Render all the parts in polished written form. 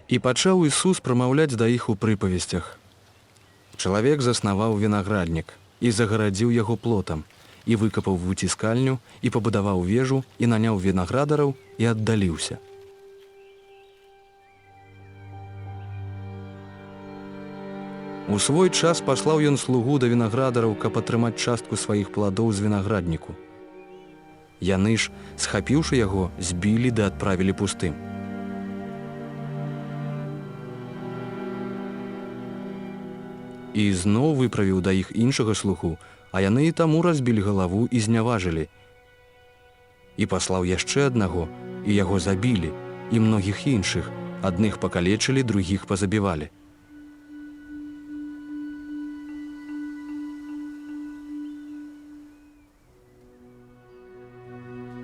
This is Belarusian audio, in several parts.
І пачаў Ісус прамаўляць да іх у прыпавесцях. Чалавек заснаваў вінаграднік і загарадзіў яго плотам, і выкапаў выціскальню, і пабудаваў вежу, і наняў вінаградараў, і аддаліўся. У свой час паслаў ён слугу да вінаградараў, каб атрымаць частку сваіх пладоў з вінаградніку. Яны ж, схапіўшы яго, збілі ды адправілі пустым. І зноў выправіў да іх іншага слугу, а яны і таму разбілі галаву і зняважылі. І паслаў яшчэ аднаго, і яго забілі, і многіх іншых, адных пакалечылі, другіх пазабівалі.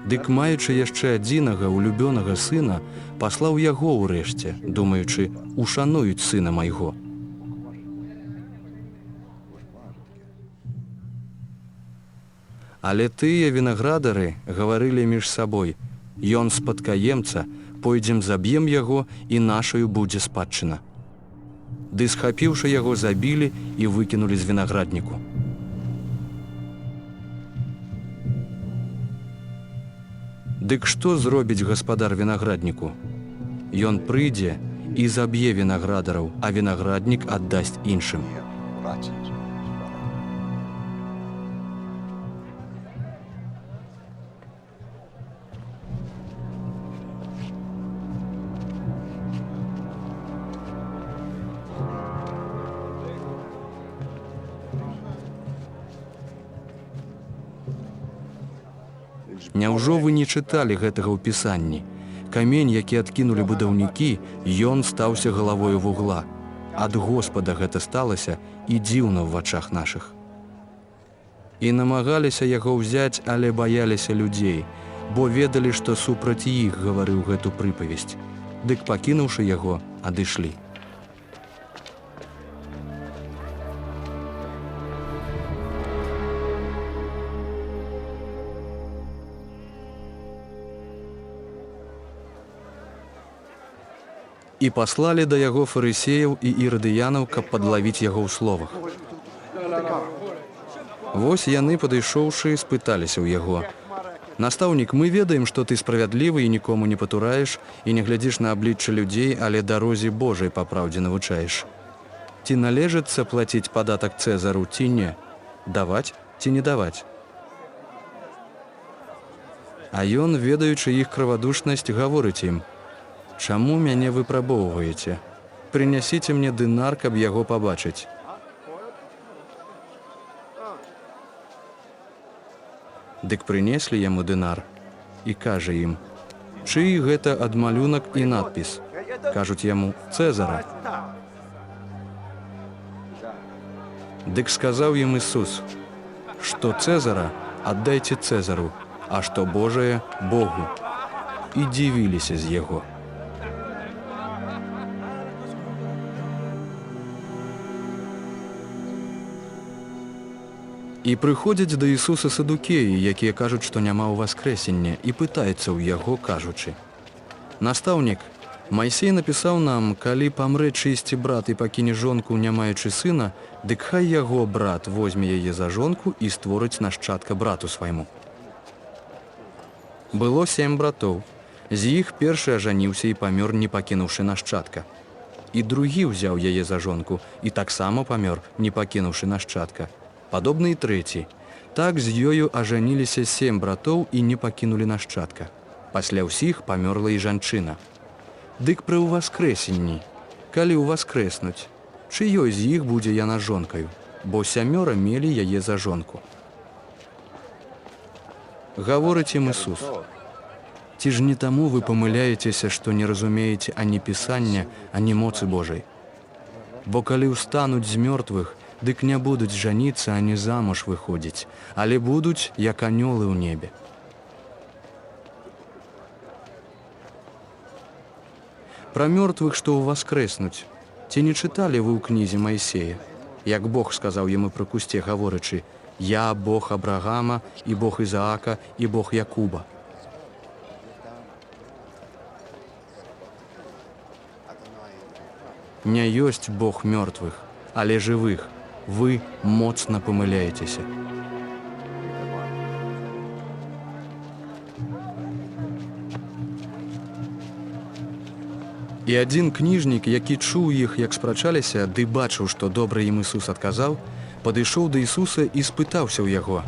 Дык, маючы яшчэ адзінага улюбёнага сына, паслаў яго ўрэшце, думаючы, ушануюць сына майго. Але тыя вінаградары гаварылі між сабой: «Ён спадкаемца, пойдзем заб'ем яго, і нашаю будзе спадчына». Ды схапіўшы яго, забілі і выкінулі з вінаградніку. Дык што зробіць гаспадар вінаградніку? Ён прыйдзе і заб'е вінаградараў, а вінаграднік аддасць іншым. Няўжо вы не чыталі гэтага ў Пісанні? Камень, які адкінулі будаўнікі, ён стаўся галавою вугла. Ад Господа гэта сталася, і дзіўна ў вачах нашых. І намагаліся яго ўзяць, але баяліся людзей, бо ведалі, што супраць іх гаварыў гэту прыпавесць. Дык, пакінуўшы яго, адышлі. І паслалі да яго фарысеяў і ірадыянаў, каб падлавіць яго ў словах. Вось яны, падышоўшы, спыталіся ў яго: «Настаўнік, мы ведаем, што ты справядлівы і нікому не патураеш, і не глядзіш на аблічча людзей, але дарозе Божай па праўдзе навучаеш. Ці належыцца плаціць падатак Цэзару, ці не? Даваць ці не даваць?» А ён, ведаючы іх крывадушнасць, гаворыць ім: «Чаму мяне выпрабоўваеце? Прынясіце мне дынар, каб яго пабачыць». Дык прынеслі яму дынар і кажа ім: «Чый гэта адмалюнак і надпіс?» Кажуць яму: «Цэзара». Дык сказаў ім Ісус: «Што Цэзара, аддайце Цэзару, а што Божае – Богу». І дзівіліся з яго. І прыходзяць да Ісуса садукеі, якія кажуць, што няма ўваскрэсення, і пытаюцца ў яго, кажучы: «Настаўнік, Майсей напісаў нам, калі памрэ чыйсьці брат і пакіне жонку, не маючы сына, дык хай яго брат возьме яе за жонку і створыць нашчадка брату свайму». Было 7 братоў. З іх першы ажаніўся і памёр, не пакінуўшы нашчадка. І другі ўзяў яе за жонку і таксама памёр, не пакінуўшы нашчадка. Падобны і трэці. Так з ёю ажаніліся 7 братоў і не пакінулі нашчадка. Пасля ўсіх памёрла і жанчына. Дык пры ўваскрэсенні, калі ўваскрэснуць, чыёй з іх будзе яна жонкаю, бо 7 мелі яе за жонку. Гаворыць ім Ісус: «Ці ж не таму вы памыляецеся, што не разумееце ані Пісання, ані моцы Божай? Бо калі ўстануць з мёртвых, дык не будуць жаніцца, ані замуж выходзіць, але будуць, як анёлы ў небе. Пра мёртвых, што ўваскрэснуць, ці не чыталі вы ў кнізе Майсея, як Бог сказаў яму пры кусце, гаворачы: «Я Бог Абрагама, і Бог Ізаака, і Бог Якуба». Не ёсць Бог мёртвых, але жывых. Вы моцна памыляецеся. І адзін кніжнік, які чуў іх, як спрачаліся, ды бачыў, што добра ім Ісус адказаў, падышоў да Ісуса і спытаўся ў яго,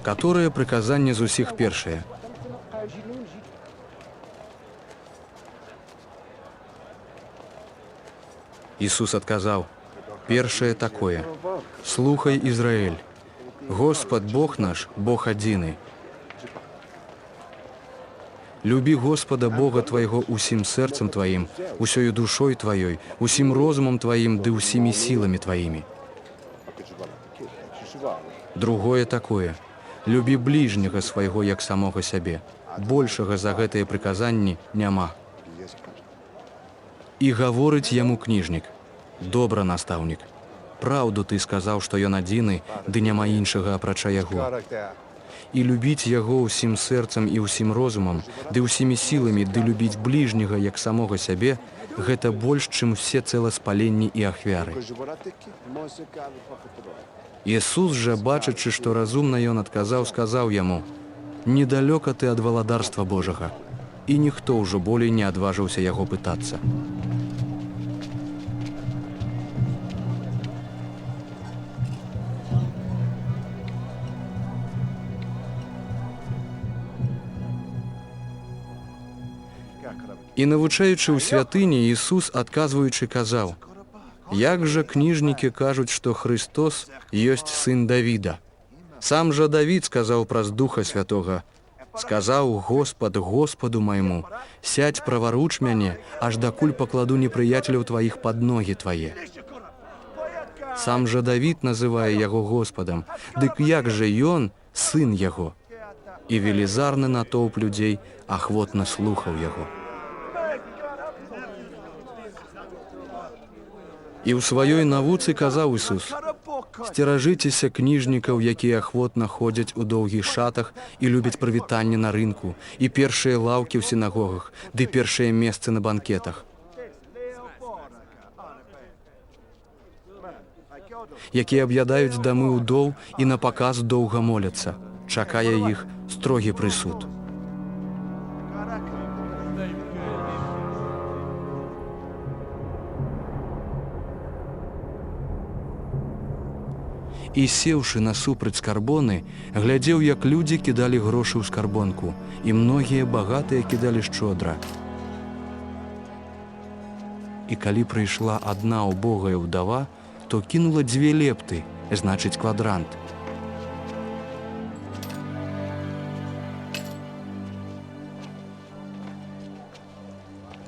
каторае прыказанне з усіх першае. Ісус адказаў: першае такое: слухай, Ізраэль, Господ Бог наш, Бог адзіны. Любі Господа Бога твайго усім сэрцам тваім, усёю душой тваёй, усім розумам тваім ды ўсімі сіламі тваімі. Другое такое: любі бліжняга свайго як самога сябе. Большага за гэтыя прыказанні няма. І гаворыць яму кніжнік: добра, настаўнік, праўду ты сказаў, што ён адзіны, ды няма іншага апрача яго. І любіць яго ўсім сэрцам і ўсім розумам, ды ўсімі сіламі, ды любіць бліжняга як самога сябе, гэта больш, чым усе цэласпаленні і ахвяры. Ісус жа, бачачы, што разумна ён адказаў, сказаў яму: недалёка ты ад валадарства Божага. І ніхто ўжо болей не адважыўся яго пытацца. І навучаючы ў святыні, Ісус, адказваючы, казаў: як жа кніжнікі кажуць, што Христос ёсць сын Давіда? Сам жа Давід сказаў праз Духа Святога: сказаў Господ Господу майму: сядь праваруч мяне, аж дакуль пакладу непрыяцеляў тваіх пад ногі твае. Сам жа Давід называе яго Господам, дык як жа ён сын яго? І велізарны натоўп людзей ахвотна слухаў яго. І ў сваёй навуцы казаў Ісус: сцеражыцеся кніжнікаў, якія ахвотна ходзяць у доўгіх шатах і любяць прывітанне на рынку, і першыя лаўкі ў сінагогах, ды першыя месцы на банкетах, якія аб'ядаюць дамы ўдоў і на паказ доўга моляцца. Чакае іх строгі прысуд. І, сеўшы насупраць скарбоны, глядзеў, як людзі кідалі грошы ў скарбонку, і многія багатыя кідалі шчодра. І калі прыйшла адна убогая ўдава, то кінула 2 лепты, значыць квадрант.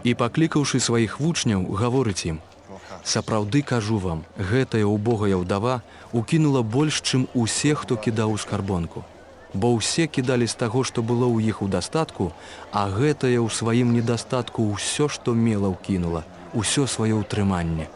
І, паклікаўшы сваіх вучняў, гаворыць ім: сапраўды кажу вам, гэтая убогая ўдава укінула больш, чым усе, хто кідаў у скарбонку. Бо ўсе кідалі з таго, што было ў іх у дастатку, а гэтая ў сваім недастатку ўсё, што мела, ўкінула, усё сваё ўтрыманне.